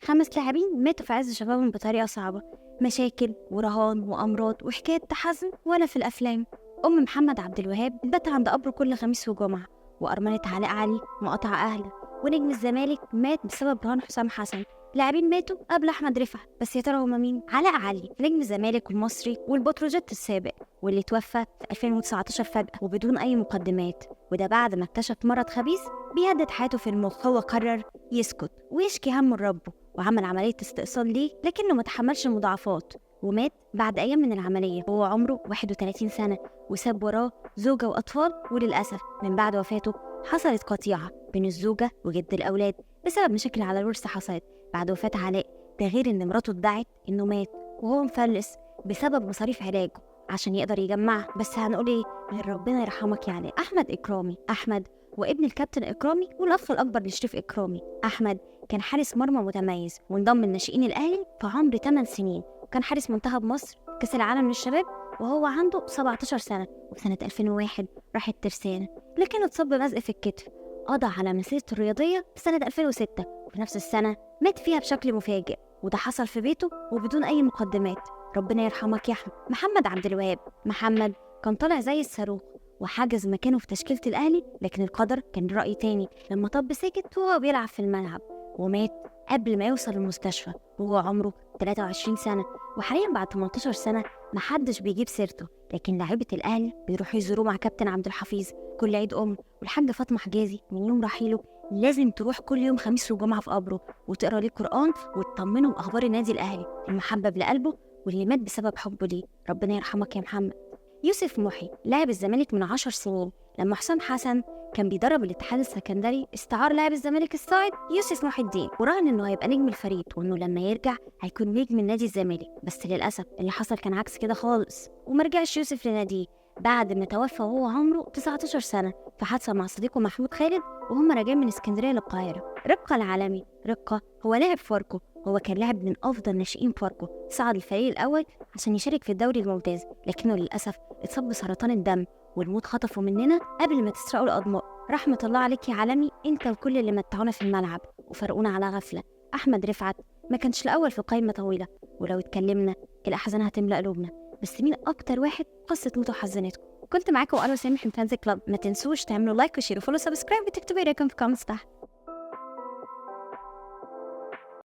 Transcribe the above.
5 لاعبين ماتوا في عز شبابهم بطريقة صعبة، مشاكل ورهان وأمراض وحكاية تحزن ولا في الأفلام. أم محمد عبد الوهاب بات عند قبره كل خميس وجمعة، وأرملة علاء علي مقاطع أهله، ونجم الزمالك مات بسبب رهان حسام حسن. لاعبين ماتوا قبل أحمد رفعت، بس يا ترى هما مين؟ علاء علي نجم الزمالك والمصري والبتروجيت السابق، واللي توفى في 2019 فجأة وبدون أي مقدمات، وده بعد ما اكتشف مرض خبيث بيهدد حياته في المخ. هو قرر يسكت ويشكي همه لربه، وعمل عملية استئصال ليه، لكنه ما تحملش المضاعفات ومات بعد أيام من العملية وهو عمره 31 سنة، وساب وراه زوجة وأطفال. وللأسف من بعد وفاته حصلت قطيعة بين الزوجة وجد الأولاد بسبب مشاكل على الورث حصلت بعد وفاة علاء. ده غير إن مراته ادعت إنه مات وهو مفلس بسبب مصاريف علاجه عشان يقدر يجمعها. بس هنقول إيه غير ربنا يرحمك يا علاء. أحمد إكرامي، أحمد وابن الكابتن إكرامي والأخ الأكبر لشريف إكرامي. أحمد كان حارس مرمى متميز وانضم للناشئين الأهلي في عمر 8 سنين، وكان حارس منتخب مصر كأس العالم للشباب وهو عنده 17 سنة. وسنة 2001 راح الترسانة، لكنه اتصاب بمزق في الكتف. قضى على مسيرته الرياضية في سنة 2006، وفي نفس السنة مات فيها بشكل مفاجئ، وده حصل في بيته وبدون أي مقدمات. ربنا يرحمك يا أحمد. محمد عبد الوهاب، محمد كان طالع زي الصاروخ وحجز مكانه في تشكيلة الأهلي، لكن القدر كان رأي تاني لما طب سكت وهو بيلعب في الملعب، ومات قبل ما يوصل المستشفى وهو عمره 23 سنة. وحاليا بعد 18 سنة محدش بيجيب سيرته، لكن لاعيبة الأهلي بيروحوا يزوروه مع كابتن عبد الحفيظ كل عيد والحاجة فاطمة حجازي من يوم رحيله لازم تروح كل يوم خميس وجمعة في قبره وتقرا ليه قرآن وتطمنه بأخبار النادي الأهلي المحبب لقلبه واللي مات بسبب حبه ليه. ربنا يرحمك يا محمد. يوسف محي لاعب الزمالك من 10 سنين، لما حسام حسن كان بيدرب الاتحاد السكندري استعار لاعب الزمالك الصاعد يوسف محي الدين، وراهن انه هيبقى نجم الفريق وانه لما يرجع هيكون نجم النادي الزمالك. بس للاسف اللي حصل كان عكس كده خالص، ومرجعش يوسف لناديه بعد ما توفى وهو عمره 19 سنة في حادثة مع صديقه محمود خالد وهم راجعين من اسكندرية للقاهرة. رقة العالمي، رقة هو لاعب فاركو، هو كان لاعب من افضل ناشئين فاركو، صعد الفريق الاول عشان يشارك في الدوري الممتاز، لكنه للاسف اتصاب بسرطان الدم والموت خطفه مننا قبل ما تسرقوا الاضماء. رحمة الله عليك يا عالمي، انت وكل اللي متعونا في الملعب وفرقونا على غفلة. احمد رفعت ما كانش الاول في قائمة طويلة، ولو اتكلمنا الاحزان هتملأ قلوبنا، بس مين اكتر واحد قصة موته حزنتكم؟ كنت معاكم أنا سامح من فانز كلاب. ما تنسوش تعملوا لايك وشير وفولو سبسكرايب وتكتبوا رايكم في كومنتس تحت.